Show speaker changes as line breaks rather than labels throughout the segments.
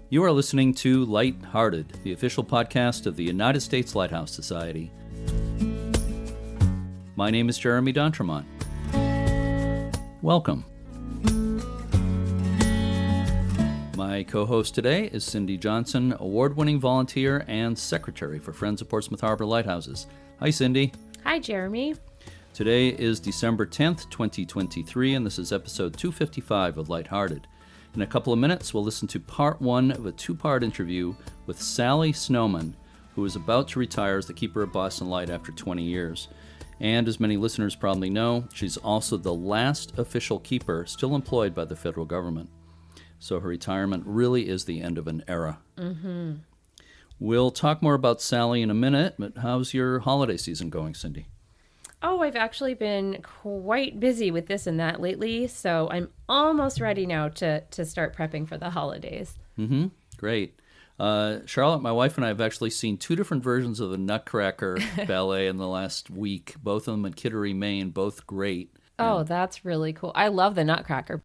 You are listening to Light-Hearted, the official podcast of the United States Lighthouse Society. My name is Jeremy D'Entremont. Welcome. My co-host today is Cindy Johnson, award-winning volunteer and secretary for Friends of Portsmouth Harbor Lighthouses. Hi, Cindy.
Hi, Jeremy.
Today is December 10th, 2023, and this is episode 255 of Light-Hearted. In a couple of minutes, we'll listen to part one of a two-part interview with Sally Snowman, who is about to retire as the keeper of Boston Light after 20 years. And as many listeners probably know, she's also the last official keeper still employed by the federal government. So her retirement really is the end of an era. Mm-hmm. We'll talk more about Sally in a minute, but how's your holiday season going, Cindy?
Oh, I've actually been quite busy with this and that lately, so I'm almost ready now to start prepping for the holidays.
Mm-hmm. Great. Charlotte, my wife, and I have actually seen two different versions of the Nutcracker ballet in the last week, both of them in Kittery, Maine, both great.
Oh, that's really cool. I love the Nutcracker.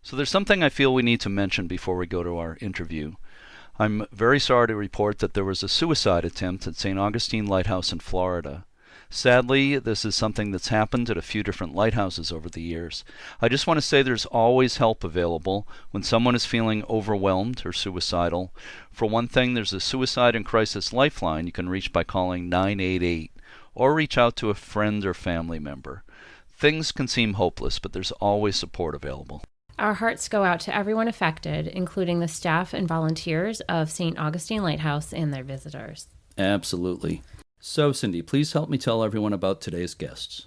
So there's something I feel we need to mention before we go to our interview. I'm very sorry to report that there was a suicide attempt at St. Augustine Lighthouse in Florida. Sadly, this is something that's happened at a few different lighthouses over the years. I just want to say there's always help available when someone is feeling overwhelmed or suicidal. For one thing, there's a Suicide and Crisis Lifeline you can reach by calling 988 or reach out to a friend or family member. Things can seem hopeless, but there's always support available.
Our hearts go out to everyone affected, including the staff and volunteers of St. Augustine Lighthouse and their visitors.
Absolutely. So, Cindy, please help me tell everyone about today's guests.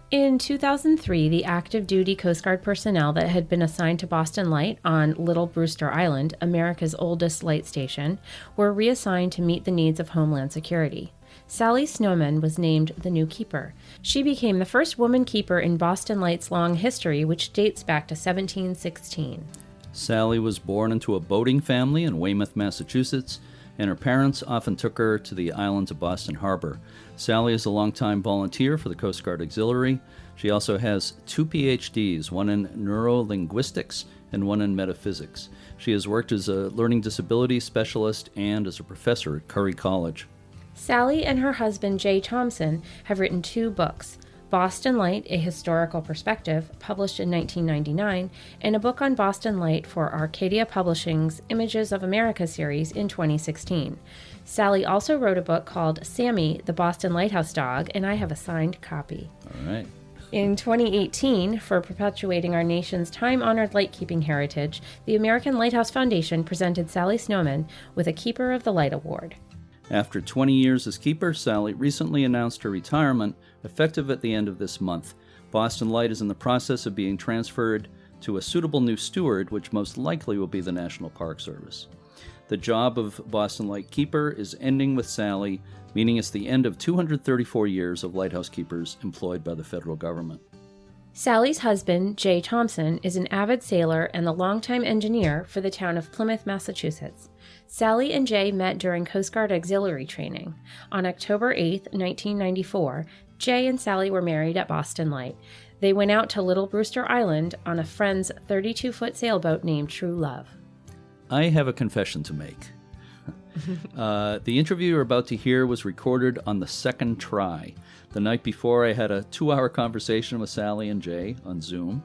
In 2003, the active duty Coast Guard personnel that had been assigned to Boston Light on Little Brewster Island, America's oldest light station, were reassigned to meet the needs of Homeland Security. Sally Snowman was named the new keeper. She became the first woman keeper in Boston Light's long history, which dates back to 1716.
Sally was born into a boating family in Weymouth, Massachusetts, and her parents often took her to the islands of Boston Harbor. Sally is a longtime volunteer for the Coast Guard Auxiliary. She also has 2 PhDs, one in neurolinguistics and one in metaphysics. She has worked as a learning disability specialist and as a professor at Curry College.
Sally and her husband, Jay Thompson, have written 2 books, Boston Light, A Historical Perspective, published in 1999, and a book on Boston Light for Arcadia Publishing's Images of America series in 2016. Sally also wrote a book called Sammy, the Boston Lighthouse Dog, and I have a signed copy.
All right.
In 2018, for perpetuating our nation's time-honored light-keeping heritage, the American Lighthouse Foundation presented Sally Snowman with a Keeper of the Light Award.
After 20 years as keeper, Sally recently announced her retirement, effective at the end of this month. Boston Light is in the process of being transferred to a suitable new steward, which most likely will be the National Park Service. The job of Boston Light keeper is ending with Sally, meaning it's the end of 234 years of lighthouse keepers employed by the federal government.
Sally's husband, Jay Thompson, is an avid sailor and the longtime engineer for the town of Plymouth, Massachusetts. Sally and Jay met during Coast Guard auxiliary training. On October 8, 1994, Jay and Sally were married at Boston Light. They went out to Little Brewster Island on a friend's 32-foot sailboat named True Love.
I have a confession to make. The interview you're about to hear was recorded on the second try. The night before, I had a 2-hour conversation with Sally and Jay on Zoom.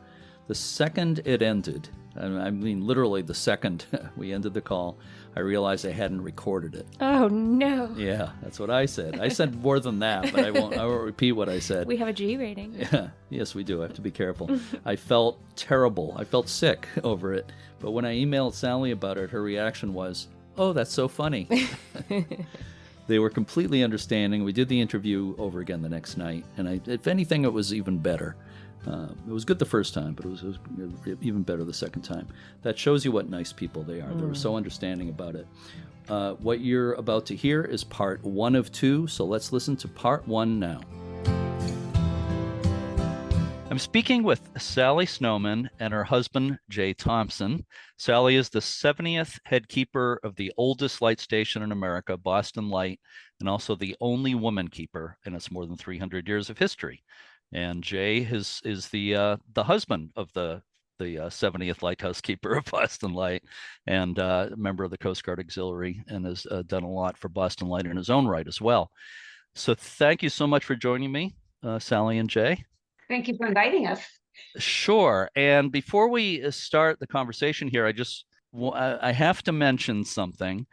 The second it ended, I mean literally the second we ended the call, I realized I hadn't recorded it.
Oh, no.
Yeah, that's what I said. I said more than that, but I won't repeat what I said.
We have a G rating.
Yeah, yes, we do. I have to be careful. I felt terrible. I felt sick over it. But when I emailed Sally about it, her reaction was, "Oh, that's so funny." They were completely understanding. We did the interview over again the next night, and if anything, it was even better. It was good the first time, but it was even better the second time. That shows you what nice people they are. They were so understanding about it. What you're about to hear is part 1 of 2, so let's listen to part 1 now. I'm speaking with Sally Snowman and her husband, Jay Thompson. Sally is the 70th head keeper of the oldest light station in America, Boston Light, and also the only woman keeper in its more than 300 years of history. And Jay is the husband of the the 70th Lighthouse Keeper of Boston Light, and a member of the Coast Guard Auxiliary, and has done a lot for Boston Light in his own right as well. So thank you so much for joining me, Sally and Jay.
Thank you for inviting us.
Sure. And before we start the conversation here, I have to mention something.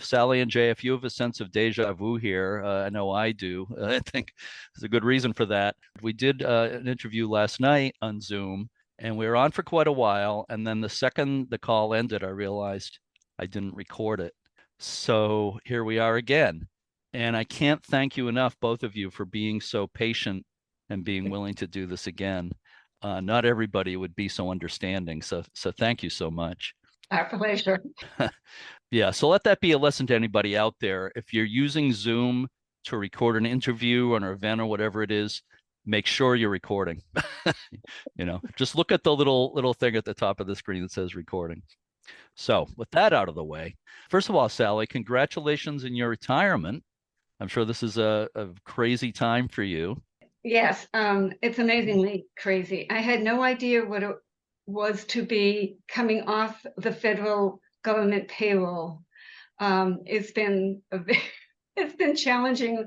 Sally and Jay, if you have a sense of deja vu here, I know I do. I think there's a good reason for that. We did an interview last night on Zoom, and we were on for quite a while. And then the second the call ended, I realized I didn't record it. So here we are again. And I can't thank you enough, both of you, for being so patient and being willing to do this again. Not everybody would be so understanding. So thank you so much.
Our pleasure.
Yeah, so let that be a lesson to anybody out there. If you're using Zoom to record an interview or an event or whatever it is, make sure you're recording. Just look at the little thing at the top of the screen that says recording. So with that out of the way, first of all, Sally, congratulations in your retirement. I'm sure this is a crazy time for you.
Yes, it's amazingly crazy. I had no idea what it was to be coming off the federal government payroll. It's been challenging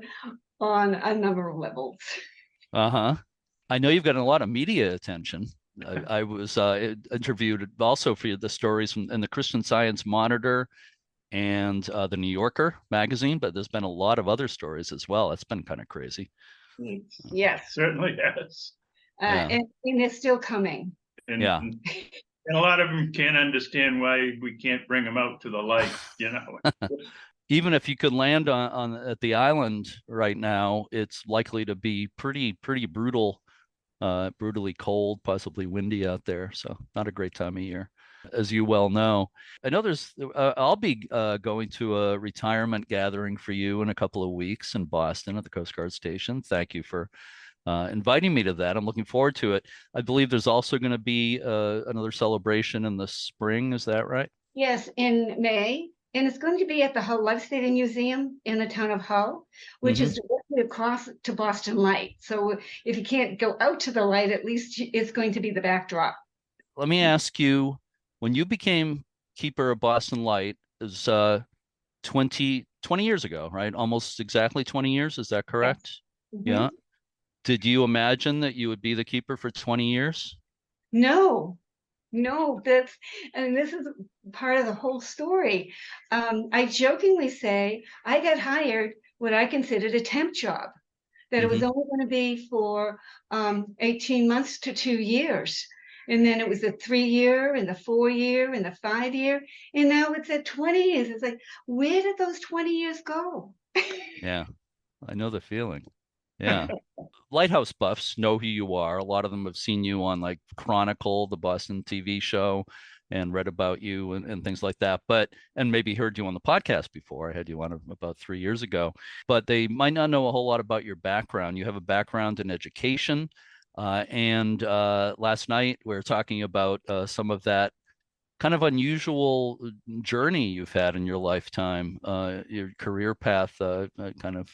on a number of levels.
I know you've gotten a lot of media attention. I was interviewed also for the stories in the Christian Science Monitor and the New Yorker magazine, but there's been a lot of other stories as well. It's been kind of crazy.
Yes,
certainly has.
And it's still coming.
And,
yeah.
And a lot of them can't understand why we can't bring them out to the light,
Even if you could land on at the island right now, it's likely to be pretty brutal, brutally cold, possibly windy out there. So not a great time of year, as you well know. I know I'll be going to a retirement gathering for you in a couple of weeks in Boston at the Coast Guard Station. Thank you for inviting me to that. I'm looking forward to it. I believe there's also going to be another celebration in the spring. Is that right?
Yes, in May. And it's going to be at the Hull Life-Saving Museum in the town of Hull, which is directly across to Boston Light. So if you can't go out to the light, at least it's going to be the backdrop.
Let me ask you, when you became Keeper of Boston Light, is 20 years ago, right? Almost exactly 20 years. Is that correct? Yeah. Did you imagine that you would be the keeper for 20 years?
No, this is part of the whole story. I jokingly say I got hired what I considered a temp job, that it was only going to be for 18 months to 2 years. And then it was the 3-year and the 4-year and the 5-year. And now it's at 20 years. It's like, where did those 20 years go?
Yeah, I know the feeling. Yeah. Lighthouse buffs know who you are. A lot of them have seen you on like Chronicle, the Boston TV show, and read about you and things like that. And maybe heard you on the podcast before. I had you on about 3 years ago. But they might not know a whole lot about your background. You have a background in education. And last night we were talking about some of that kind of unusual journey you've had in your lifetime. Your career path kind of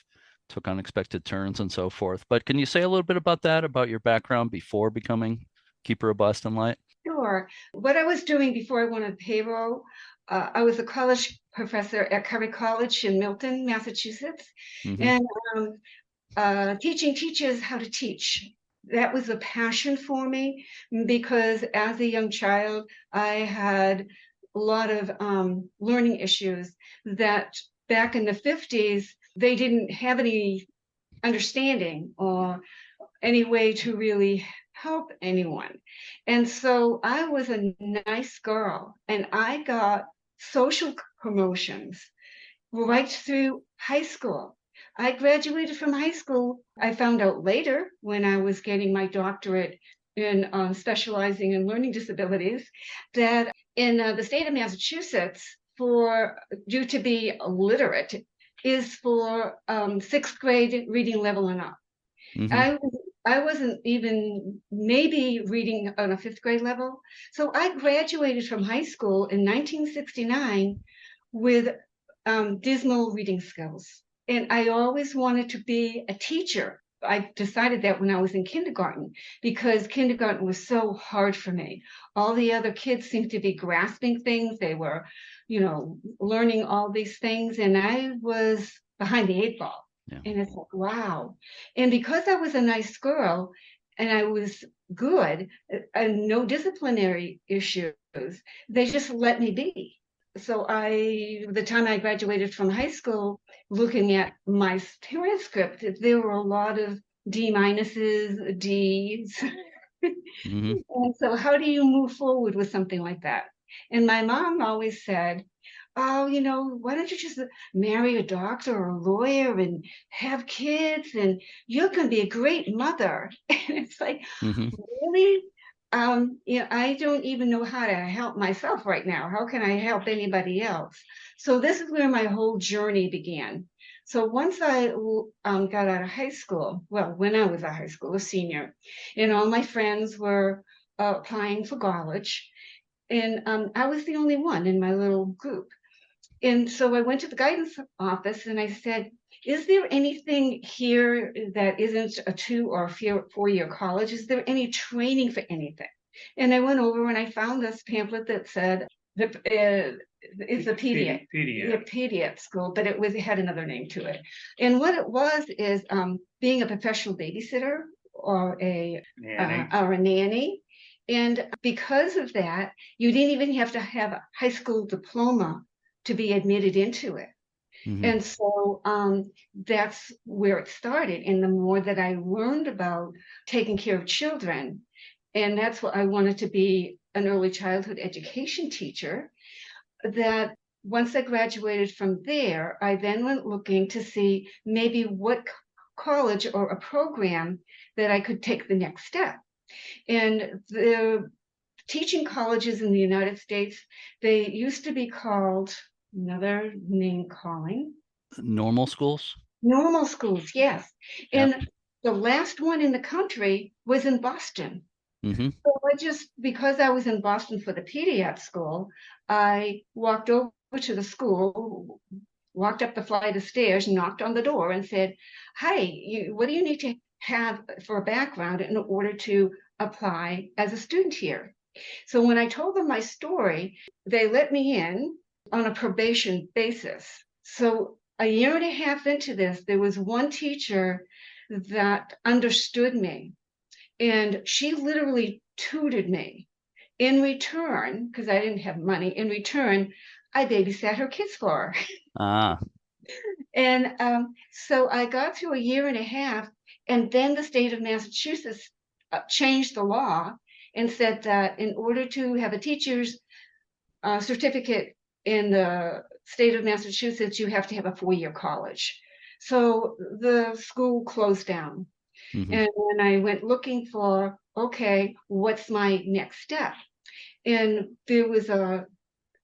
took unexpected turns and so forth. But can you say a little bit about that, about your background before becoming Keeper of Boston Light?
Sure. What I was doing before I went on payroll, I was a college professor at Curry College in Milton, Massachusetts, and teaching teachers how to teach. That was a passion for me because as a young child, I had a lot of learning issues that back in the 50s, they didn't have any understanding or any way to really help anyone. And so I was a nice girl and I got social promotions right through high school. I graduated from high school. I found out later when I was getting my doctorate in specializing in learning disabilities that in the state of Massachusetts, due to be illiterate, is for 6th grade reading level and up. I wasn't even maybe reading on a 5th grade level. So I graduated from high school in 1969 with dismal reading skills. And I always wanted to be a teacher I decided that when I was in kindergarten, because kindergarten was so hard for me. All the other kids seemed to be grasping things. They were, learning all these things, and I was behind the eight ball.
Yeah.
And it's like, wow. And because I was a nice girl and I was good and no disciplinary issues, they just let me be. So the time I graduated from high school, looking at my transcript, there were a lot of D minuses, D's.
Mm-hmm.
And so how do you move forward with something like that? And my mom always said, oh, why don't you just marry a doctor or a lawyer and have kids and you can be a great mother. And it's like,
Mm-hmm.
really? I don't even know how to help myself right now. How can I help anybody else? So this is where my whole journey began. So once I got out of high school, well, when I was out of high school, a senior, and all my friends were applying for college, and I was the only one in my little group. And so I went to the guidance office and I said, is there anything here that isn't a 2 or 4-year college? Is there any training for anything? And I went over and I found this pamphlet that said, it's a pediatric school, but it had another name to it. And what it was is being a professional babysitter or a nanny. And because of that, you didn't even have to have a high school diploma to be admitted into it.
Mm-hmm.
And so that's where it started. And the more that I learned about taking care of children, and that's what I wanted to be, an early childhood education teacher, that once I graduated from there, I then went looking to see maybe what college or a program that I could take the next step. And the teaching colleges in the United States, they used to be called, another name calling,
Normal schools.
Normal schools, yes.
Yep.
And the last one in the country was in Boston.
Mm-hmm.
So because I was in Boston for the pediatric school, I walked over to the school, walked up the flight of stairs, knocked on the door and said, hi, what do you need to have for a background in order to apply as a student here? So when I told them my story, they let me in on a probation basis. So a year and a half into this, there was one teacher that understood me, and she literally tutored me. In return, because I didn't have money, in return, I babysat her kids for her.
Ah.
And so I got through a year and a half, and then the state of Massachusetts changed the law and said that in order to have a teacher's certificate in the state of Massachusetts, you have to have a 4-year college. So the school closed down.
Mm-hmm.
And then I went looking for, okay, what's my next step? And there was a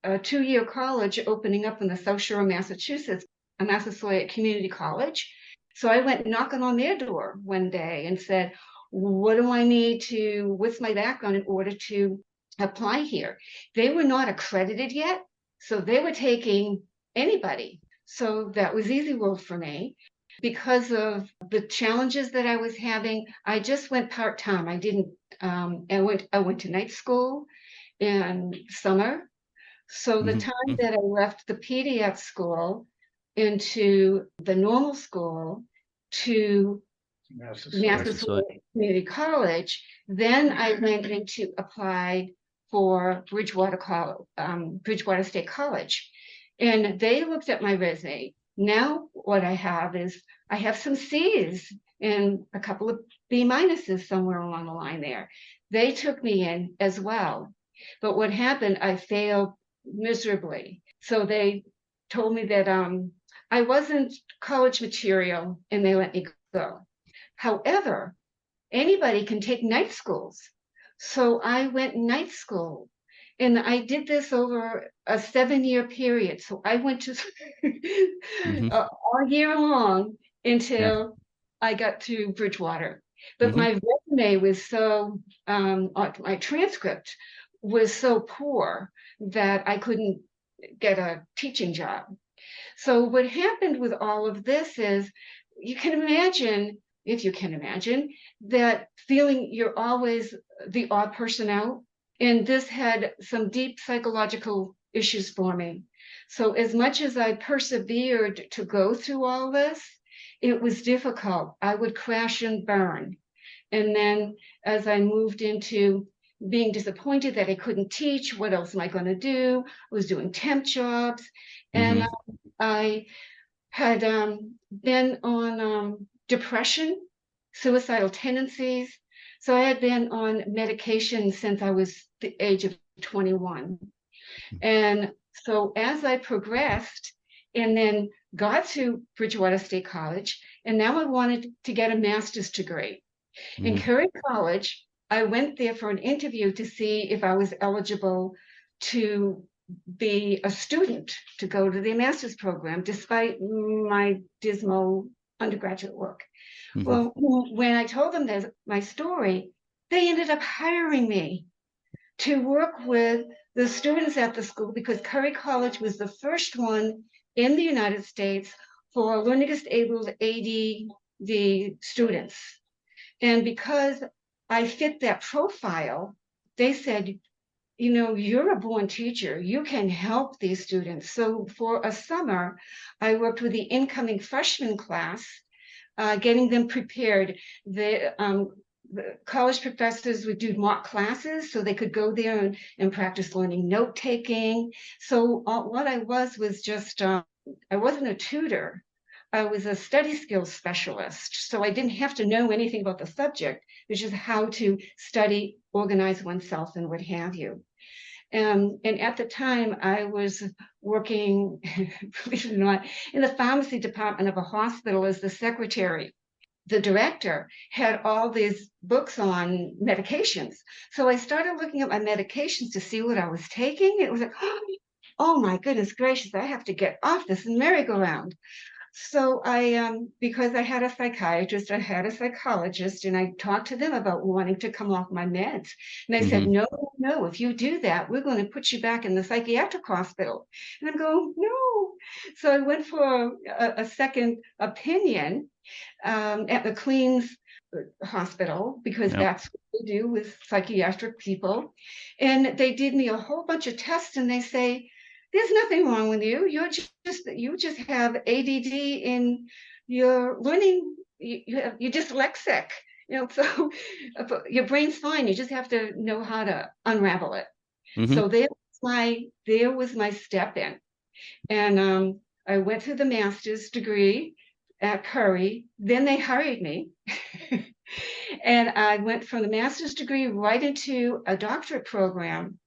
2-year college opening up in the South Shore of Massachusetts, a Massasoit Community College. So I went knocking on their door one day and said, what do I need to, what's my background in order to apply here? They were not accredited yet, so they were taking anybody. So that was easy world for me. Because of the challenges that I was having, I just went part-time. I didn't, I went to night school in summer. So the time that I left the pediatric school into the normal school to Massasoit Community College, then I went into applied for Bridgewater State College. And they looked at my resume. Now what I have is I have some C's and a couple of B minuses somewhere along the line there. They took me in as well. But what happened, I failed miserably. So they told me that I wasn't college material and they let me go. However, anybody can take night schools. So I went night school. And I did this over a 7-year period. So I went to all year long until I got to Bridgewater. But my resume was so, my transcript was so poor that I couldn't get a teaching job. So what happened with all of this is, you can imagine if you can imagine, that feeling you're always the odd person out. And this had some deep psychological issues for me. So as much as I persevered to go through all this, it was difficult. I would crash and burn. And then as I moved into being disappointed that I couldn't teach, what else am I going to do? I was doing temp jobs. And I had been on depression, suicidal tendencies. So I had been on medication since I was the age of 21. And so as I progressed and then got to Bridgewater State College, and now I wanted to get a master's degree. In Curry College, I went there for an interview to see if I was eligible to be a student to go to the master's program, despite my dismal undergraduate work. Well, when I told them my story, they ended up hiring me to work with the students at the school, because Curry College was the first one in the United States for learning disabled ADD students. And because I fit that profile, they said, you know, you're a born teacher. You can help these students. So for a summer, I worked with the incoming freshman class, getting them prepared. The college professors would do mock classes so they could go there and practice learning note taking. So what I was just, I wasn't a tutor. I was a study skills specialist. So I didn't have to know anything about the subject, which is how to study, organize oneself, and what have you. And at the time, I was working, believe it or not, in the pharmacy department of a hospital as the secretary. The director had all these books on medications. So I started looking at my medications to see what I was taking. It was like, oh my goodness gracious, I have to get off this merry-go-round. So because I had a psychiatrist, I had a psychologist, and I talked to them about wanting to come off my meds. And they said, no, if you do that, we're going to put you back in the psychiatric hospital. And I'm going, no. So I went for a second opinion at the Queen's Hospital, because that's what they do with psychiatric people. And they did me a whole bunch of tests, and they say, there's nothing wrong with you. You just have ADD in your learning. You're dyslexic. You know, so your brain's fine. You just have to know how to unravel it. So there was my step in, and I went through the master's degree at Curry. Then they hired me, and I went from the master's degree right into a doctorate program.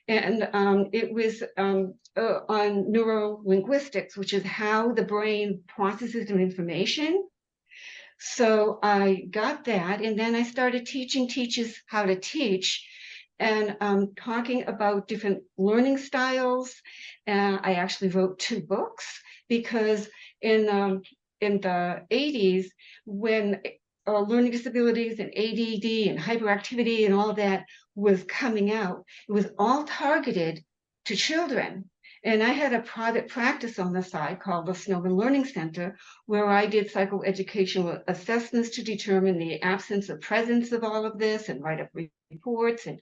And it was on neurolinguistics, which is how the brain processes information. So I got that, and then I started teaching teachers how to teach, and talking about different learning styles. I actually wrote 2 books, because in the 80s, when learning disabilities and ADD and hyperactivity and all that was coming out, it was all targeted to children. And I had a private practice on the side called the Snowman Learning Center, where I did psychoeducational assessments to determine the absence or presence of all of this, and write up reports, and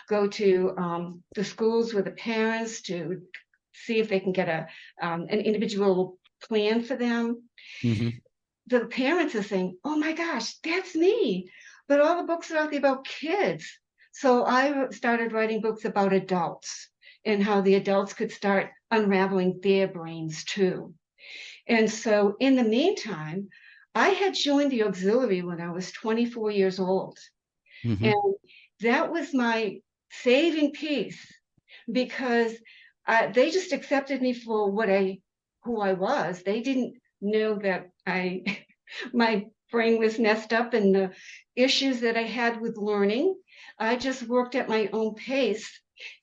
go to the schools with the parents to see if they can get an individual plan for them. The parents are saying, oh my gosh, that's me. But all the books are out there about kids. So I started writing books about adults, and how the adults could start unraveling their brains too. And so in the meantime, I had joined the auxiliary when I was 24 years old. And that was my saving piece, because they just accepted me for who I was. They didn't know that my brain was messed up, and the issues that I had with learning. I just worked at my own pace.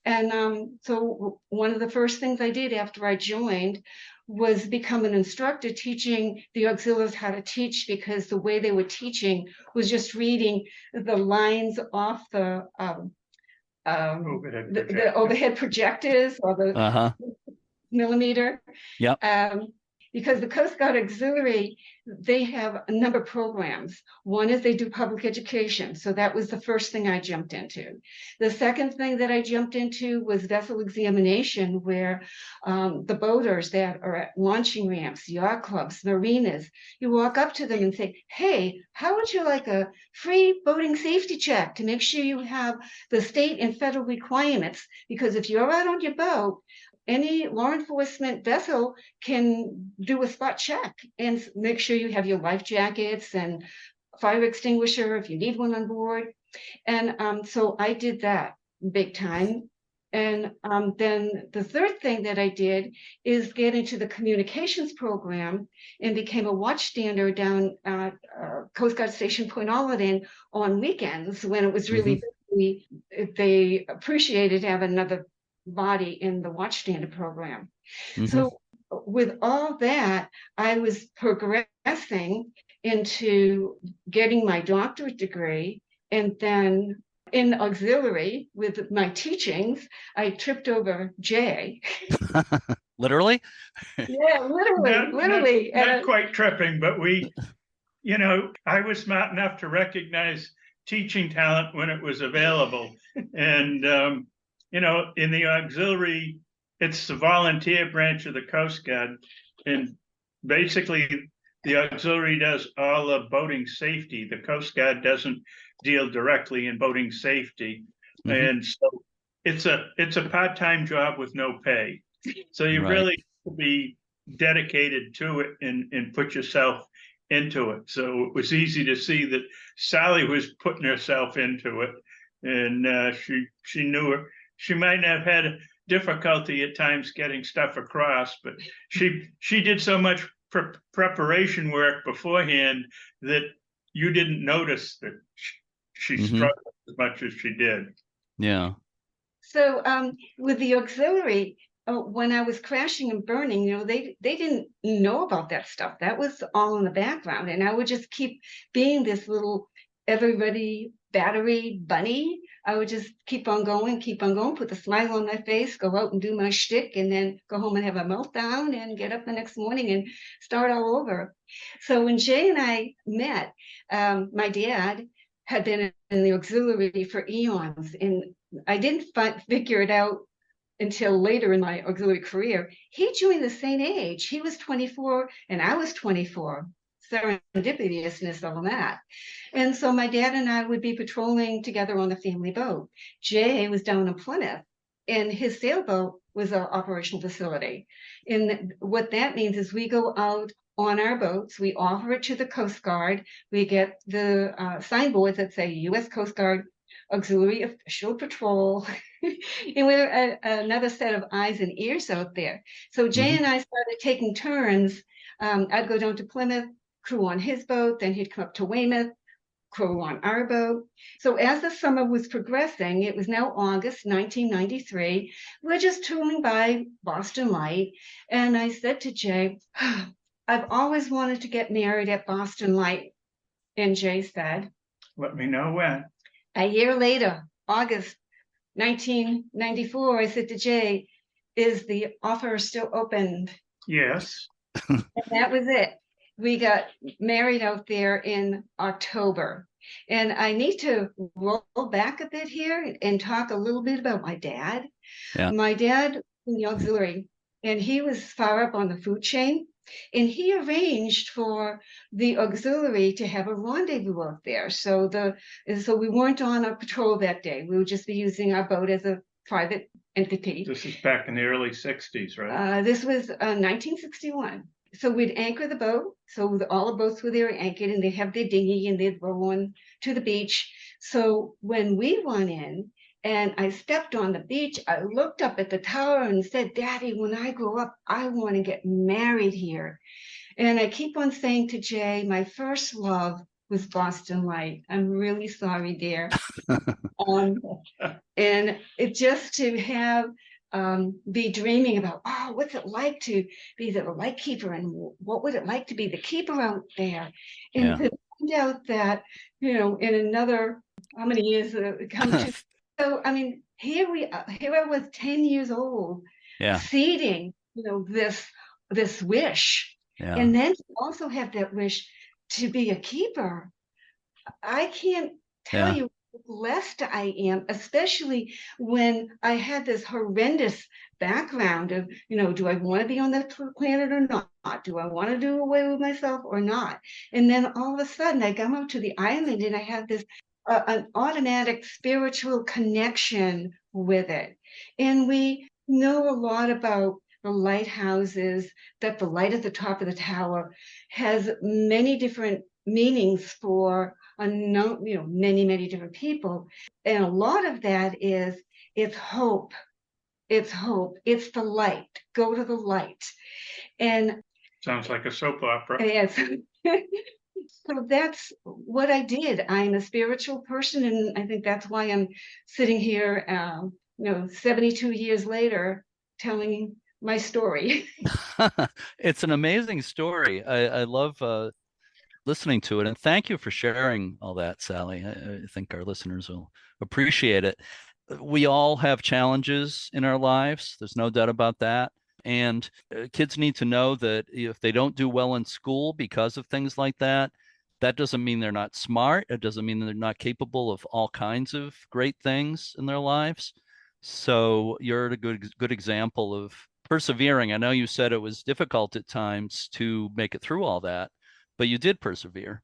And so one of the first things I did after I joined was become an instructor, teaching the auxiliaries how to teach, because the way they were teaching was just reading the lines off the overhead projectors, or the millimeter. because the Coast Guard Auxiliary, they have a number of programs. One is they do public education. So that was the first thing I jumped into. The second thing that I jumped into was vessel examination, where the boaters that are at launching ramps, yacht clubs, marinas, you walk up to them and say, hey, how would you like a free boating safety check to make sure you have the state and federal requirements? Because if you're out on your boat, any law enforcement vessel can do a spot check and make sure you have your life jackets and fire extinguisher if you need one on board. And so I did that big time. And then the third thing that I did is get into the communications program and became a watchstander down at Coast Guard Station Point Aladdin on weekends when it was really busy. They appreciated having another body in the watchstander program. So with all that, I was progressing into getting my doctorate degree, and then in auxiliary with my teachings, I tripped over Jay.
Literally?
Yeah, literally.
Not quite tripping, but I was smart enough to recognize teaching talent when it was available. And, in the auxiliary, it's the volunteer branch of the Coast Guard. And basically, the auxiliary does all the boating safety. The Coast Guard doesn't deal directly in boating safety. And so it's a part-time job with no pay. So you really have to be dedicated to it and put yourself into it. So it was easy to see that Sally was putting herself into it, and she knew her. She might have had difficulty at times getting stuff across, but she did so much preparation work beforehand that you didn't notice that she struggled as much as she did.
Yeah.
So with the auxiliary, when I was crashing and burning, they didn't know about that stuff. That was all in the background. And I would just keep being this little everybody battery bunny. I would just keep on going, put the smile on my face, go out and do my shtick, and then go home and have a meltdown and get up the next morning and start all over. So when Jay and I met, my dad had been in the auxiliary for eons, and I didn't figure it out until later in my auxiliary career. He joined the same age. He was 24 and I was 24. Serendipitousness of that. And so my dad and I would be patrolling together on the family boat. Jay was down in Plymouth, and his sailboat was our operational facility. And what that means is we go out on our boats, we offer it to the Coast Guard, we get the signboards that say U.S. Coast Guard Auxiliary Official Patrol, and we're another set of eyes and ears out there. So Jay and I started taking turns. I'd go down to Plymouth, crew on his boat, then he'd come up to Weymouth, crew on our boat. So as the summer was progressing, it was now August 1993, we're just touring by Boston Light, and I said to Jay, I've always wanted to get married at Boston Light. And Jay said,
let me know when.
A year later, August 1994, I said to Jay, is the offer still open?
Yes.
And that was it. We got married out there in October. And I need to roll back a bit here and talk a little bit about my dad. Yeah. My dad in the auxiliary, and he was far up on the food chain. And he arranged for the auxiliary to have a rendezvous out there. So we weren't on a patrol that day. We would just be using our boat as a private entity.
This is back in the early 60s, right?
This was 1961. So we'd anchor the boat. So all the boats were there anchored, and they'd have their dinghy and they'd roll on to the beach. So when we went in and I stepped on the beach, I looked up at the tower and said, Daddy, when I grow up, I want to get married here. And I keep on saying to Jay, my first love was Boston Light. I'm really sorry, dear. And it just to have be dreaming about, what's it like to be the light keeper, and what would it like to be the keeper out there, and to find out that in another how many years it comes to. So I mean, here I was 10 years old, seeding this wish
Yeah.
And then to also have that wish to be a keeper. I can't tell you how blessed I am, especially when I had this horrendous background of, do I want to be on that planet or not? Do I want to do away with myself or not? And then all of a sudden I come up to the island and I have this an automatic spiritual connection with it. And we know a lot about the lighthouses, that the light at the top of the tower has many different meanings for many different people. And a lot of that is it's hope. It's hope. It's the light. Go to the light. And
sounds like a soap opera.
yes. So that's what I did. I'm a spiritual person, and I think that's why I'm sitting here 72 years later telling my story.
It's an amazing story. I love listening to it, and thank you for sharing all that, Sally. I think our listeners will appreciate it. We all have challenges in our lives. There's no doubt about that. And kids need to know that if they don't do well in school because of things like that, that doesn't mean they're not smart. It doesn't mean they're not capable of all kinds of great things in their lives. So you're a good example of persevering. I know you said it was difficult at times to make it through all that, but you did persevere,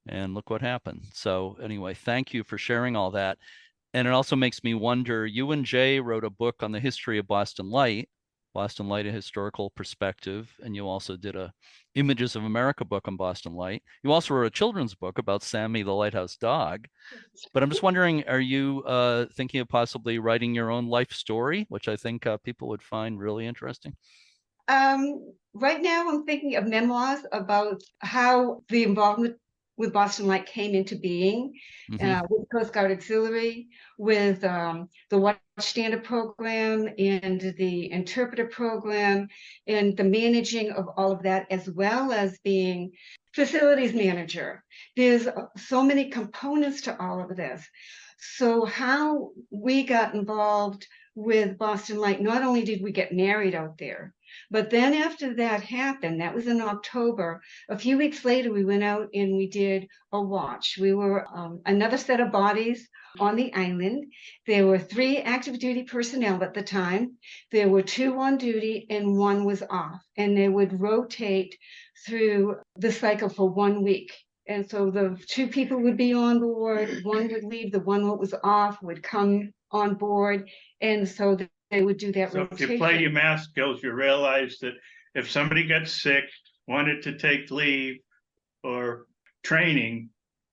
and look what happened. So anyway, thank you for sharing all that. And it also makes me wonder, you and Jay wrote a book on the history of Boston Light, a historical perspective, and you also did a Images of America book on Boston Light. You also wrote a children's book about Sammy the Lighthouse dog. But I'm just wondering, are you thinking of possibly writing your own life story, which I think people would find really interesting?
Right now, I'm thinking of memoirs about how the involvement with Boston Light came into being, with Coast Guard Auxiliary, with the Watchstander program and the interpreter program, and the managing of all of that, as well as being facilities manager. There's so many components to all of this. So how we got involved with Boston Light, not only did we get married out there, but then after that happened, that was in October, a few weeks later, we went out and we did a watch. We were another set of bodies on the island. There were 3 active duty personnel at the time. There were 2 on duty and 1 was off. And they would rotate through the cycle for 1 week. And so the 2 people would be on board, 1 would leave, the 1 that was off would come on board. And so they would do that rotation.
If you play your math skills, you realize that if somebody got sick, wanted to take leave or training,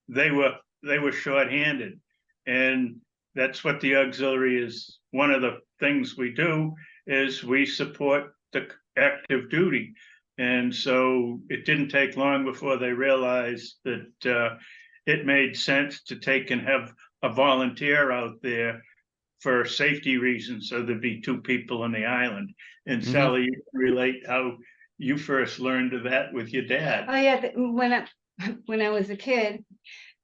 they were shorthanded. And that's what the auxiliary is. One of the things we do is we support the active duty. And so it didn't take long before they realized that it made sense to take and have a volunteer out there for safety reasons, so there'd be 2 people on the island. And Sally, you can relate how you first learned of that with your dad.
Oh yeah, when I was a kid,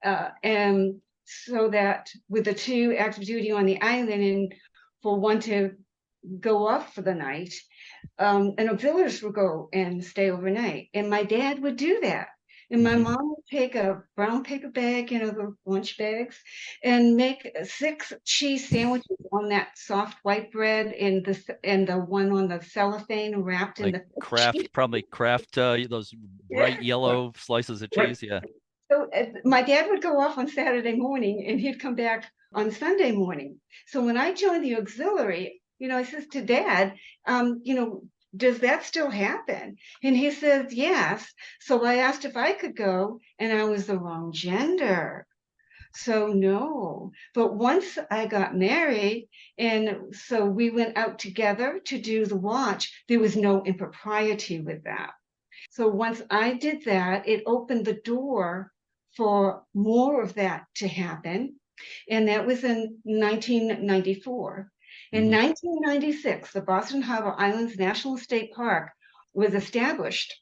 and so that with the 2 active duty on the island, and for 1 to go off for the night, an auxiliarist would go and stay overnight, and my dad would do that. And my mom would take a brown paper bag, the lunch bags, and make 6 cheese sandwiches on that soft white bread, and the one on the cellophane wrapped in the
Kraft, those bright yellow slices of cheese. Yeah.
So my dad would go off on Saturday morning, and he'd come back on Sunday morning. So when I joined the auxiliary, I says to Dad, does that still happen? And he says, yes. So I asked if I could go, and I was the wrong gender. So no. But once I got married, and so we went out together to do the watch, there was no impropriety with that. So once I did that, it opened the door for more of that to happen. And that was in 1994. In 1996, the Boston Harbor Islands National State Park was established,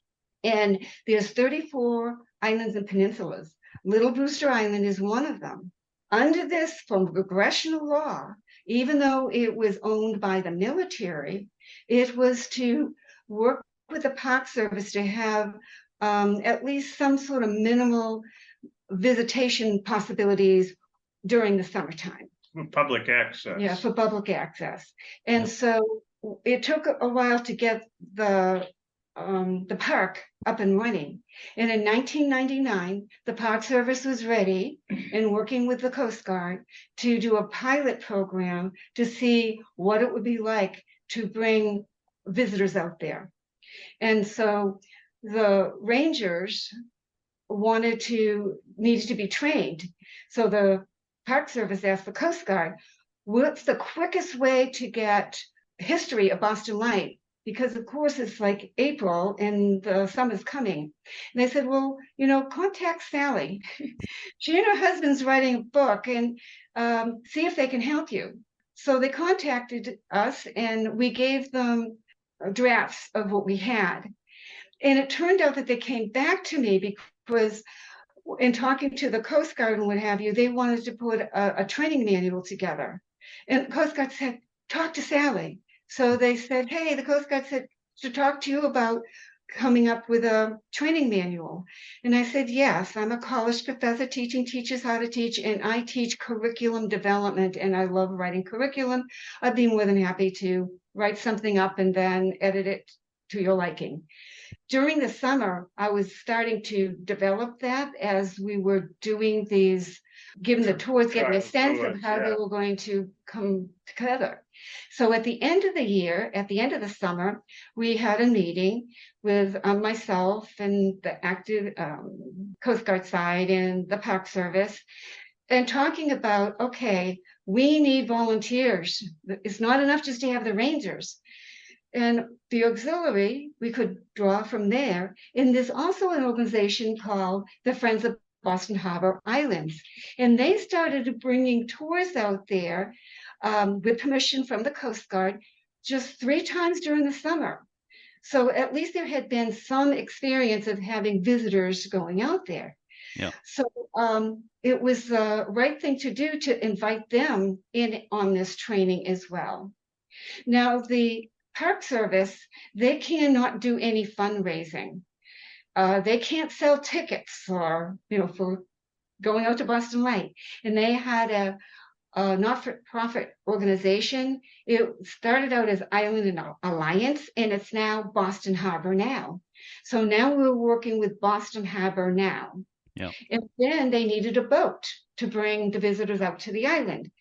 and there's 34 islands and peninsulas. Little Brewster Island is one of them. Under this, from congressional law, even though it was owned by the military, it was to work with the Park Service to have at least some sort of minimal visitation possibilities during the summertime.
Public access.
Yeah, for public access. And so it took a while to get the park up and running. And in 1999, the Park Service was ready and working with the Coast Guard to do a pilot program to see what it would be like to bring visitors out there. And so the rangers needed to be trained. So the Park Service asked the Coast Guard, what's the quickest way to get history of Boston Light? Because of course it's like April and the summer's coming. And they said, well, contact Sally. She and her husband's writing a book, and see if they can help you. So they contacted us and we gave them drafts of what we had. And it turned out that they came back to me because in talking to the Coast Guard and what have you, they wanted to put a training manual together. And the Coast Guard said, talk to Sally. So they said, hey, the Coast Guard said to talk to you about coming up with a training manual. And I said, yes, I'm a college professor teaching teachers how to teach, and I teach curriculum development, and I love writing curriculum. I'd be more than happy to write something up and then edit it to your liking. During the summer, I was starting to develop that as we were doing these, giving the tours, getting a sense of how they were going to come together. So at the end of the year, at the end of the summer, we had a meeting with myself and the active Coast Guard side and the Park Service, and talking about, okay, we need volunteers. It's not enough just to have the rangers. And the auxiliary, we could draw from there. And there's also an organization called the Friends of Boston Harbor Islands. And they started bringing tours out there with permission from the Coast Guard just 3 times during the summer. So at least there had been some experience of having visitors going out there.
Yeah.
So it was the right thing to do to invite them in on this training as well. Now, the Park Service, they cannot do any fundraising. They can't sell tickets for going out to Boston Light. And they had a not-for-profit organization. It started out as Island Alliance, and it's now Boston Harbor Now. So now we're working with Boston Harbor Now.
Yeah.
And then they needed a boat to bring the visitors out to the island.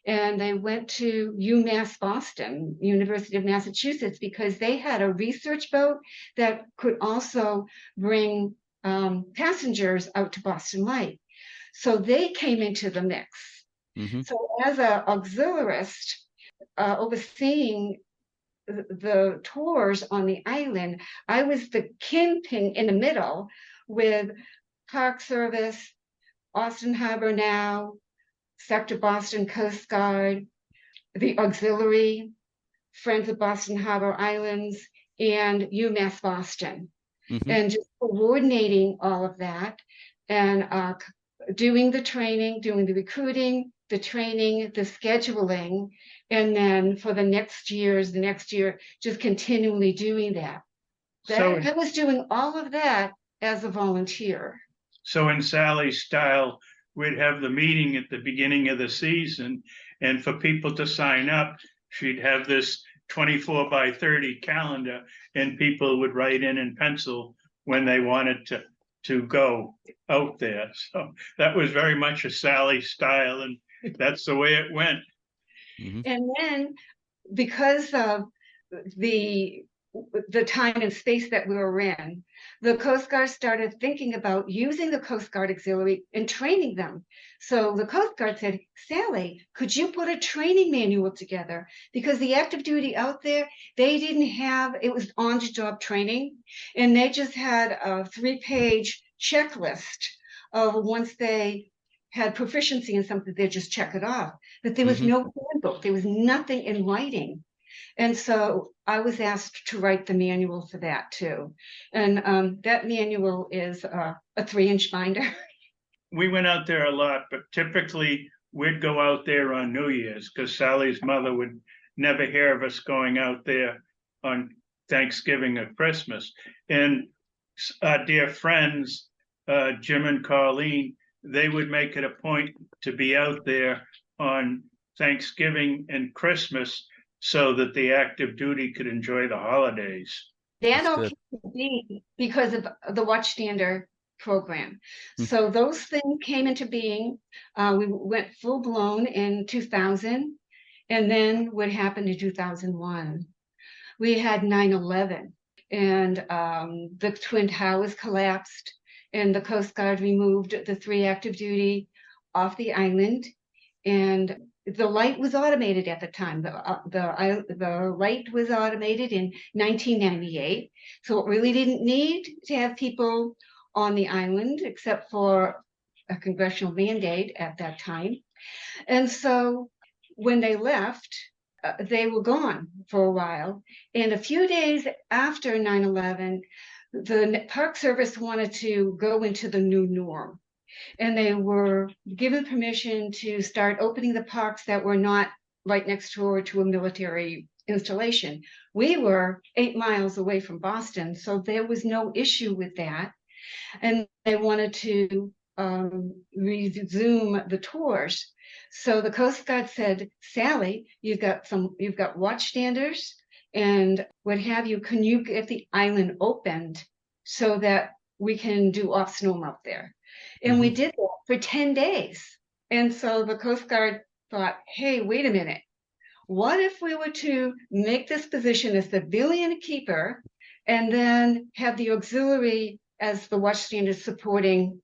And they went to UMass Boston, University of Massachusetts, because they had a research boat that could also bring passengers out to Boston Light. So they came into the mix.
Mm-hmm.
So as an auxiliarist overseeing the tours on the island, I was the kingpin in the middle with Park Service, Boston Harbor Now, Sector Boston Coast Guard, the auxiliary, Friends of Boston Harbor Islands, and UMass Boston. Mm-hmm. And just coordinating all of that and doing the training, doing the recruiting, the training, the scheduling, and then for the next year, just continually doing that. I was doing all of that as a volunteer.
So in Sally's style, we'd have the meeting at the beginning of the season, and for people to sign up, she'd have this 24 by 30 calendar, and people would write in pencil when they wanted to go out there. So that was very much a Sally style, and that's the way it went.
Mm-hmm.
And then because of the time and space that we were in, the Coast Guard started thinking about using the Coast Guard Auxiliary and training them. So the Coast Guard said, Sally, could you put a training manual together? Because the active duty out there, they didn't have, it was on-the-job training, and they just had a 3-page checklist of once they had proficiency in something, they just check it off. But there was no handbook, there was nothing in writing. And so I was asked to write the manual for that too. And that manual is a 3-inch binder.
We went out there a lot, but typically we'd go out there on New Year's because Sally's mother would never hear of us going out there on Thanksgiving or Christmas. And our dear friends, Jim and Colleen, they would make it a point to be out there on Thanksgiving and Christmas so that the active duty could enjoy the holidays.
That all came to be because of the Watchstander program. So those things came into being. We went full blown in 2000. And then what happened in 2001? We had 9/11, and the Twin Towers collapsed, and the Coast Guard removed the 3 active duty off the island, and the light was automated at the time. The light was automated in 1998, so it really didn't need to have people on the island except for a congressional mandate at that time. And so when they left, they were gone for a while. And a few days after 9/11, the Park Service wanted to go into the new norm. And they were given permission to start opening the parks that were not right next door to a military installation. We were 8 miles away from Boston, so there was no issue with that. And they wanted to resume the tours. So the Coast Guard said, Sally, you've got watchstanders and what have you. Can you get the island opened so that we can do off snow melt there? And we did that for 10 days. And so the Coast Guard thought, hey, wait a minute. What if we were to make this position a civilian keeper and then have the auxiliary as the watchstander supporting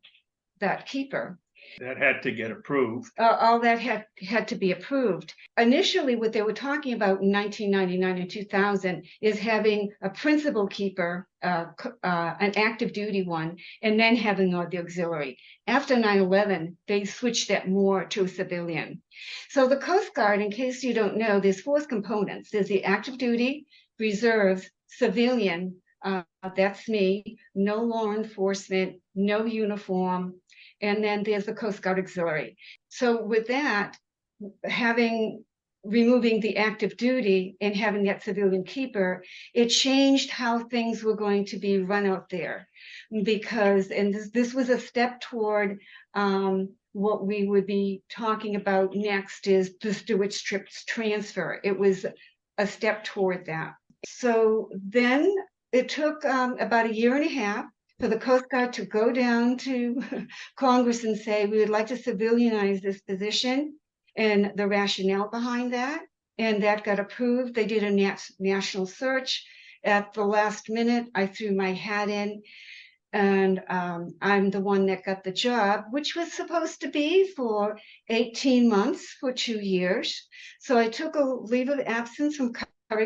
that keeper?
That had to get approved.
All that had to be approved. Initially, what they were talking about in 1999 and 2000 is having a principal keeper, an active duty one, and then having the auxiliary. After 9/11, they switched that more to a civilian. So the Coast Guard, in case you don't know, there's 4 components. There's the active duty, reserves, civilian, that's me, no law enforcement, no uniform, and then there's the Coast Guard Auxiliary. So with that, removing the active duty and having that civilian keeper, it changed how things were going to be run out there. Because, and this was a step toward what we would be talking about next is the steward strips transfer. It was a step toward that. So then it took about 1.5 years for the Coast Guard to go down to Congress and say, we would like to civilianize this position and the rationale behind that. And that got approved. They did a national search. At the last minute, I threw my hat in, and I'm the one that got the job, which was supposed to be for 18 months for 2 years. So I took a leave of absence from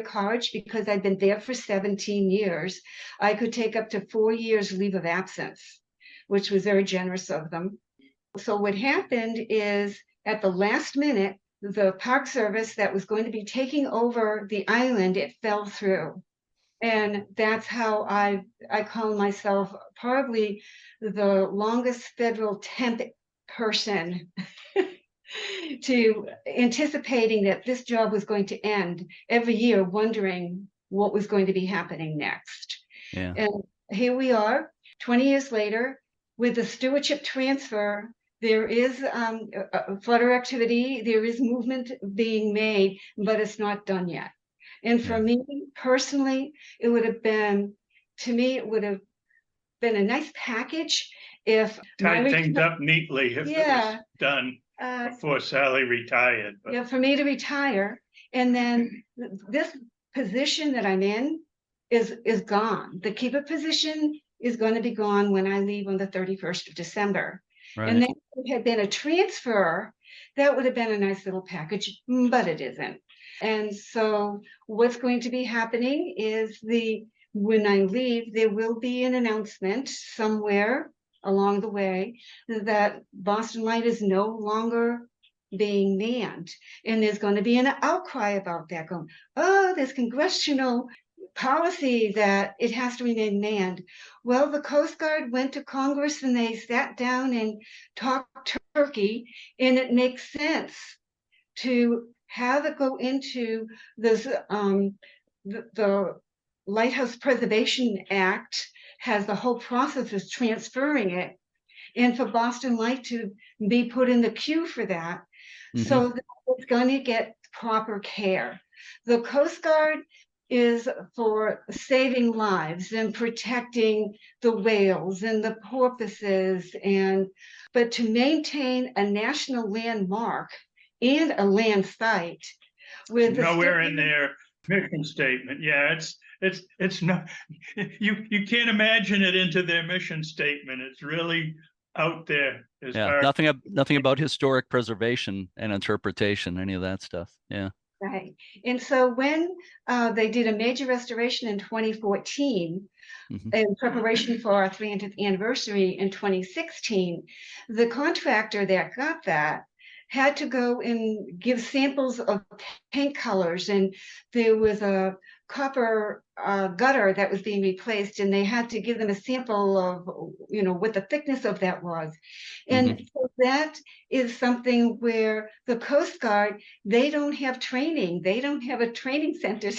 College because I'd been there for 17 years. I could take up to 4 years leave of absence, which was very generous of them. So what happened is at the last minute, the Park Service that was going to be taking over the island, it fell through. And that's how I call myself probably the longest federal temp person to anticipating that this job was going to end every year, wondering what was going to be happening next.
Yeah.
And here we are, 20 years later, with the stewardship transfer. There is a flutter activity, there is movement being made, but it's not done yet. And for me personally, it would have been a nice package if
tied things up neatly if it was done before Sally retired.
But. Yeah, for me to retire. And then this position that I'm in is gone. The keeper position is going to be gone when I leave on the 31st of December.
Right.
And then if it had been a transfer, that would have been a nice little package, but it isn't. And so what's going to be happening is when I leave, there will be an announcement somewhere along the way that Boston Light is no longer being manned. And there's going to be an outcry about that going, oh, there's congressional policy that it has to remain manned. Well, the Coast Guard went to Congress and they sat down and talked turkey, and it makes sense to have it go into this the Lighthouse Preservation Act has the whole process of transferring it, and for Boston Light to be put in the queue for that, so that it's going to get proper care. The Coast Guard is for saving lives and protecting the whales and the porpoises, but to maintain a national landmark and a land site with
nowhere in their mission statement. Yeah, it's not, you can't imagine it into their mission statement. It's really out there.
Nothing about historic preservation and interpretation, any of that stuff. Yeah.
Right. And so when they did a major restoration in 2014, in preparation for our 300th anniversary in 2016, the contractor that got that had to go and give samples of paint colors, and there was a copper gutter that was being replaced, and they had to give them a sample of, what the thickness of that was. And so that is something where the Coast Guard, they don't have training. They don't have a training center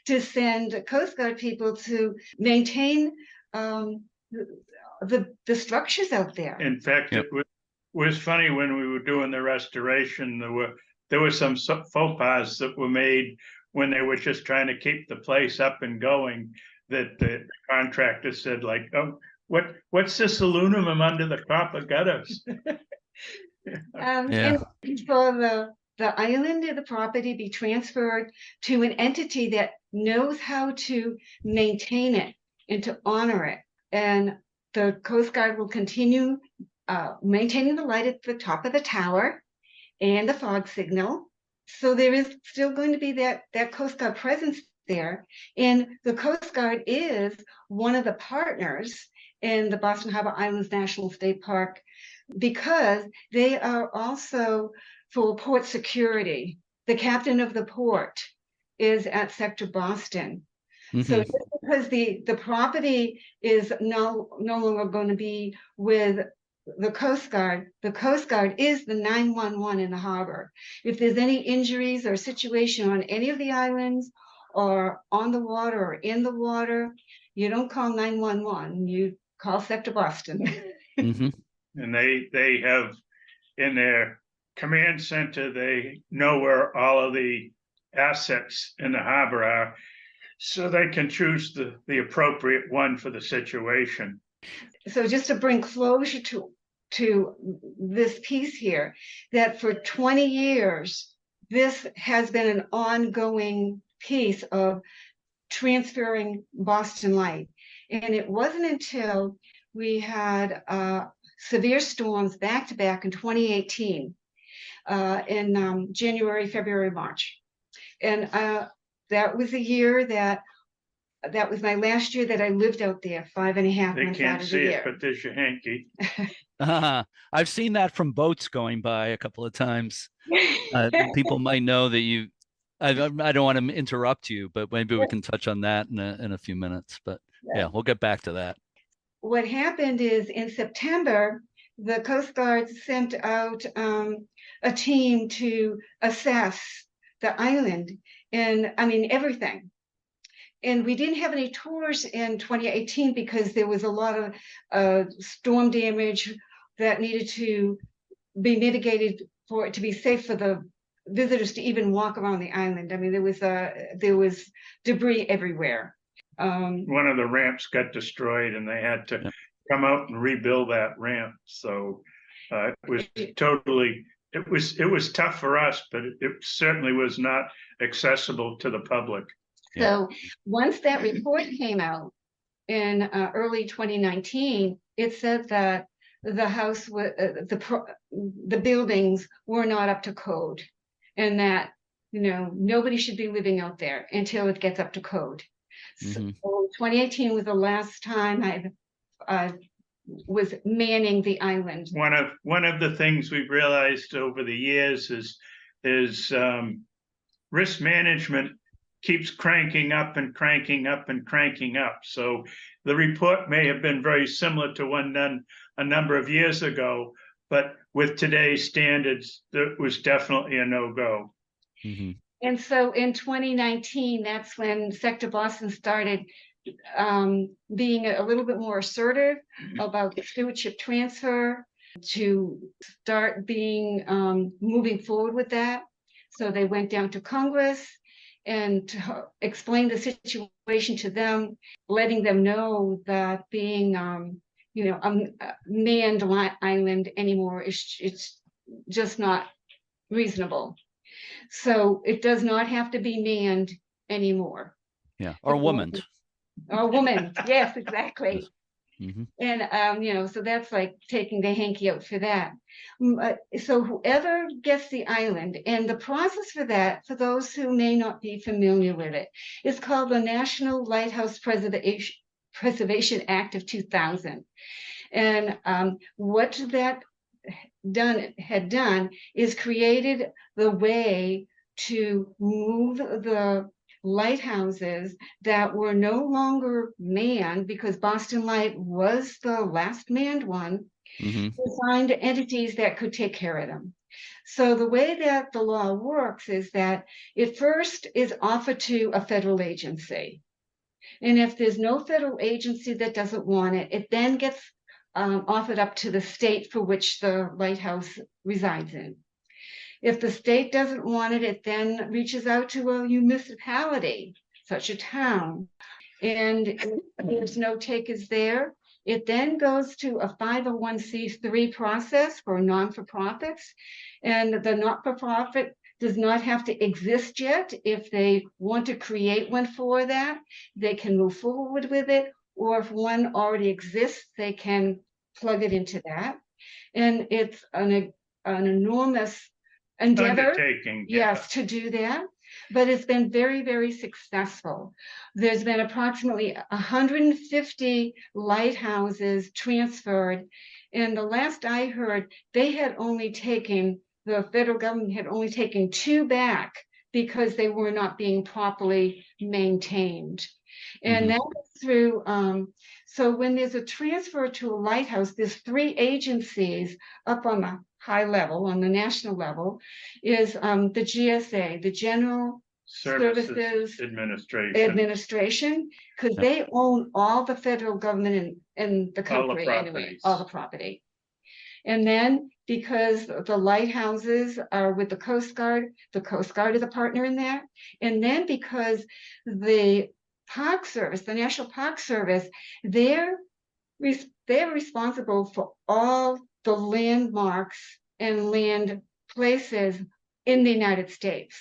to send Coast Guard people to maintain the structures out there.
In fact, it was funny when we were doing the restoration, there were some faux pas that were made when they were just trying to keep the place up and going, that the contractor said, like, oh, what's this aluminum under the copper gutters?
And for the island or the property be transferred to an entity that knows how to maintain it and to honor it. And the Coast Guard will continue maintaining the light at the top of the tower and the fog signal. So there is still going to be that Coast Guard presence there. And the Coast Guard is one of the partners in the Boston Harbor Islands National State Park, because they are also for port security. The captain of the port is at Sector Boston. So just because the property is no longer going to be with the Coast Guard is the 911 in the harbor. If there's any injuries or situation on any of the islands or on the water or in the water, you don't call 911, you call Sector Boston.
And they have in their command center, they know where all of the assets in the harbor are, so they can choose the appropriate one for the situation.
So just to bring closure to this piece here, that for 20 years, this has been an ongoing piece of transferring Boston Light. And it wasn't until we had severe storms back-to-back in 2018, in January, February, March. And that was a year that was my last year that I lived out there, 5.5 months out of the year.
They can't see it, but there's your hanky.
I've seen that from boats going by a couple of times. People might know that I don't want to interrupt you, but maybe we can touch on that in a few minutes. But yeah, we'll get back to that.
What happened is in September, the Coast Guard sent out a team to assess the island, and I mean, everything. And we didn't have any tours in 2018 because there was a lot of storm damage that needed to be mitigated for it to be safe for the visitors to even walk around the island. I mean, there was debris everywhere.
One of the ramps got destroyed, and they had to come out and rebuild that ramp. So it was totally. It was tough for us, but it certainly was not accessible to the public.
So once that report came out in early 2019, it said that the house, the buildings were not up to code, and that nobody should be living out there until it gets up to code. So 2018 was the last time I was manning the island.
One of the things we've realized over the years is risk management keeps cranking up and cranking up and cranking up. So the report may have been very similar to one done a number of years ago, but with today's standards, that was definitely a no-go.
And so in 2019, that's when Sector Boston started being a little bit more assertive about the stewardship transfer, to start being moving forward with that. So they went down to Congress and to explain the situation to them, letting them know that being a manned island anymore it's just not reasonable. So it does not have to be manned anymore.
Yeah, or woman.
Or woman, yes, exactly.
Mm-hmm.
And so that's like taking the hanky out for that. So whoever gets the island, and the process for that, for those who may not be familiar with it, is called the National Lighthouse Preservation Act of 2000. And what that had done is created the way to move the lighthouses that were no longer manned, because Boston Light was the last manned one,
Mm-hmm.
to find entities that could take care of them. So the way that the law works is that it first is offered to a federal agency. And if there's no federal agency that doesn't want it, it then gets offered up to the state for which the lighthouse resides in. If the state doesn't want it, it then reaches out to a municipality, such a town, and if there's no takers there, it then goes to a 501c3 process for non-for-profits, and the not-for-profit does not have to exist yet. If they want to create one for that, they can move forward with it, or if one already exists, they can plug it into that. And it's an enormous endeavor,
undertaking,
yes, to do that, but it's been very, very successful. There's been approximately 150 lighthouses transferred, and the last I heard, the federal government had only taken 2 back because they were not being properly maintained. And that was through, so when there's a transfer to a lighthouse, there's 3 agencies up on the high level, on the national level, is the GSA, the General Services Administration, because they own all the federal government in the country, anyway, all the property. And then because the lighthouses are with the Coast Guard is a partner in that. And then because the Park Service, the National Park Service, they're responsible for all the landmarks and land places in the United States.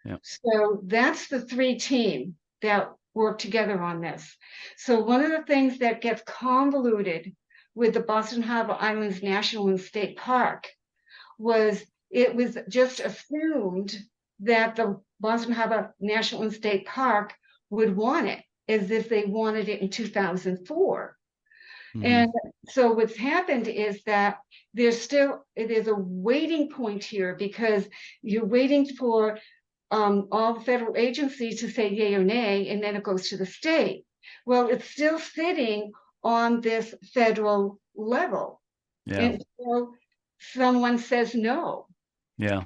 Yep.
So that's the 3 team that work together on this. So one of the things that gets convoluted with the Boston Harbor Islands National and State Park was it was just assumed that the Boston Harbor National and State Park would want it, as if they wanted it in 2004. And so what's happened is that there's a waiting point here, because you're waiting for all the federal agencies to say yay or nay, and then it goes to the state. Well, it's still sitting on this federal level.
Yeah.
Until someone says no.
Yeah.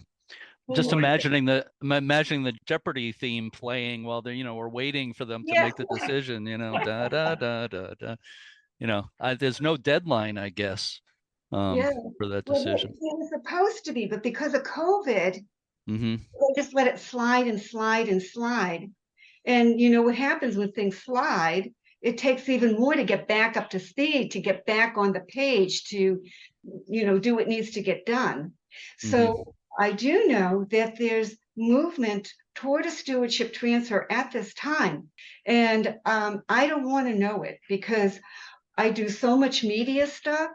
Just imagining the Jeopardy theme playing while they're, we're waiting for them to make the decision, da, da, da, da, da. There's no deadline, I guess, for that decision.
It was supposed to be, but because of COVID, they just let it slide and slide and slide. And what happens when things slide, it takes even more to get back up to speed, to get back on the page, to, do what needs to get done. So I do know that there's movement toward a stewardship transfer at this time. And I don't want to know it, because I do so much media stuff,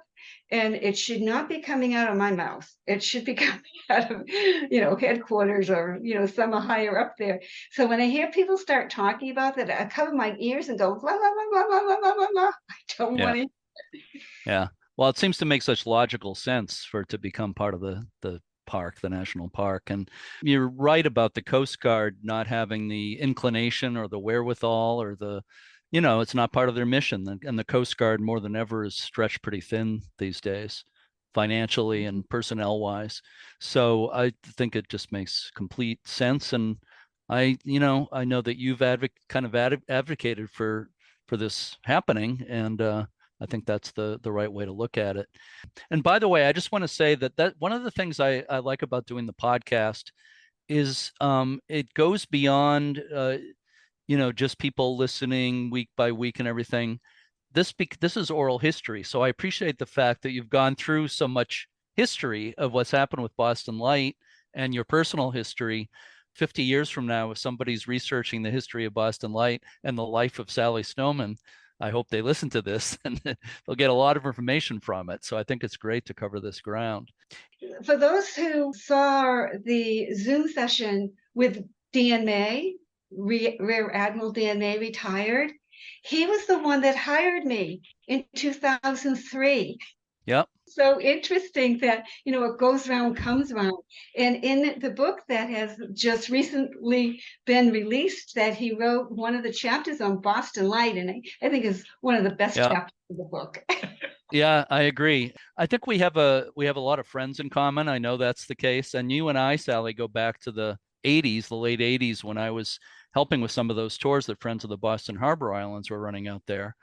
and it should not be coming out of my mouth. It should be coming out of, headquarters, or, some higher up there. So when I hear people start talking about that, I cover my ears and go, blah, blah, blah, blah, blah, blah, blah, blah. I don't want to.
Yeah. Well, it seems to make such logical sense for it to become part of the park, the national park. And you're right about the Coast Guard not having the inclination or the wherewithal or the, it's not part of their mission. And the Coast Guard more than ever is stretched pretty thin these days, financially and personnel wise. So I think it just makes complete sense. And I know that you've advocated for this happening, and I think that's the right way to look at it. And by the way, I just want to say that one of the things I like about doing the podcast is it goes beyond just people listening week by week and everything. This is oral history, so I appreciate the fact that you've gone through so much history of what's happened with Boston Light and your personal history. 50 years from now, if somebody's researching the history of Boston Light and the life of Sally Snowman, I hope they listen to this and they'll get a lot of information from it. So I think it's great to cover this ground.
For those who saw the Zoom session with Dan May, Rear Admiral Dan May, retired, he was the one that hired me in 2003.
Yep.
So interesting that, what goes around comes around. And in the book that has just recently been released, that he wrote one of the chapters on Boston Light, and I think is one of the best chapters of the book.
Yeah, I agree. I think we have a lot of friends in common. I know that's the case. And you and I, Sally, go back to the 80s, the late 80s, when I was helping with some of those tours that Friends of the Boston Harbor Islands were running out there.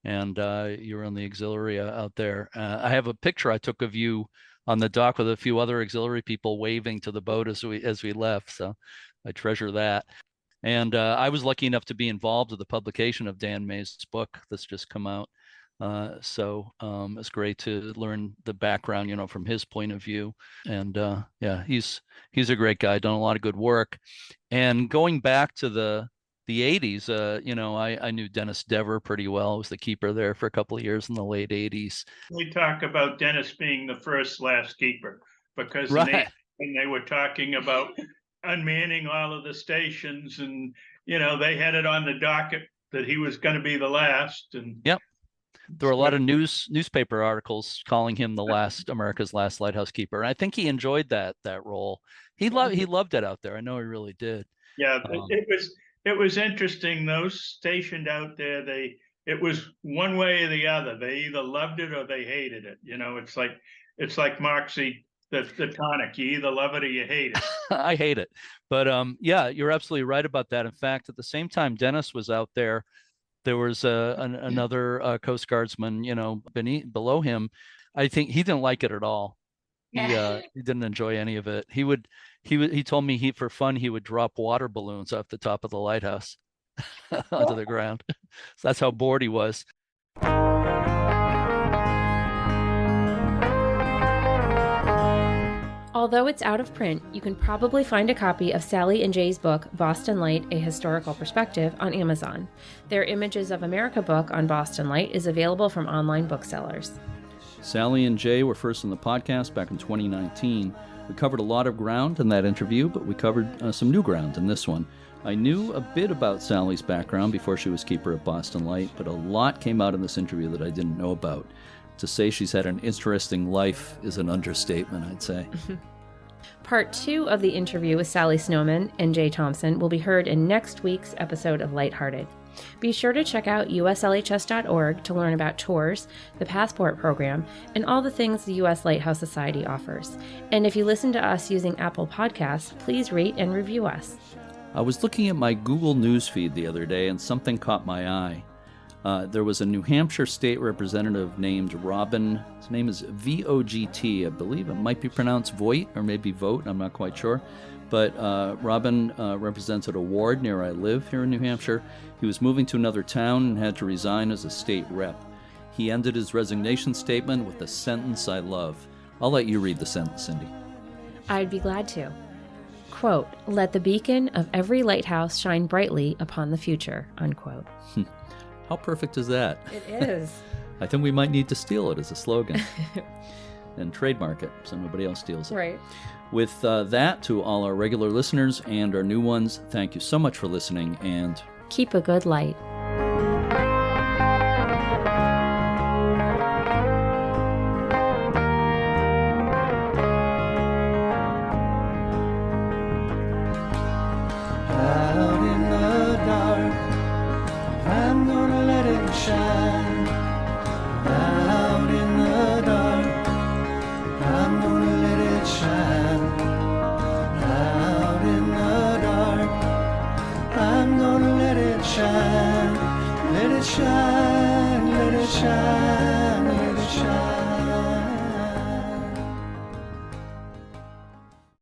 And you were on the auxiliary out there. I have a picture I took of you on the dock with a few other auxiliary people waving to the boat as we left. So I treasure that. And I was lucky enough to be involved with the publication of Dan May's book that's just come out. So it's great to learn the background, from his point of view. And he's a great guy, done a lot of good work. And going back to the 80s, I knew Dennis Dever pretty well. I was the keeper there for a couple of years in the late 80s.
We talk about Dennis being the first/last keeper because
Right.
when they were talking about unmanning all of the stations, and they had it on the docket that he was going to be the last. And
yep, there were a lot of newspaper articles calling him America's last lighthouse keeper. And I think he enjoyed that role. He loved it out there. I know he really did.
Yeah, it was interesting. Those stationed out there, it was one way or the other. They either loved it or they hated it. It's like Moxie, the tonic. You either love it or you hate it.
I hate it. But you're absolutely right about that. In fact, at the same time Dennis was out there, there was another Coast Guardsman, below him. I think he didn't like it at all. He didn't enjoy any of it. He told me for fun he would drop water balloons off the top of the lighthouse onto the ground. So that's how bored he was.
Although it's out of print, you can probably find a copy of Sally and Jay's book, Boston Light, A Historical Perspective, on Amazon. Their Images of America book on Boston Light is available from online booksellers.
Sally and Jay were first on the podcast back in 2019. We covered a lot of ground in that interview, but we covered some new ground in this one. I knew a bit about Sally's background before she was keeper at Boston Light, but a lot came out in this interview that I didn't know about. To say she's had an interesting life is an understatement, I'd say.
Part 2 of the interview with Sally Snowman and Jay Thompson will be heard in next week's episode of Lighthearted. Be sure to check out uslhs.org to learn about tours, the Passport program, and all the things the U.S. Lighthouse Society offers. And if you listen to us using Apple Podcasts, please rate and review us.
I was looking at my Google News feed the other day and something caught my eye. There was a New Hampshire state representative named Robin. His name is V-O-G-T. I believe it might be pronounced Voigt or maybe Vote. I'm not quite sure. But Robin represented a ward near I live here in New Hampshire. He was moving to another town and had to resign as a state rep. He ended his resignation statement with a sentence I love. I'll let you read the sentence, Cindy.
I'd be glad to. Quote, "Let the beacon of every lighthouse shine brightly upon the future," unquote.
How perfect is that?
It is.
I think we might need to steal it as a slogan and trademark it so nobody else steals it.
Right.
With that, to all our regular listeners and our new ones, thank you so much for listening and
keep a good light.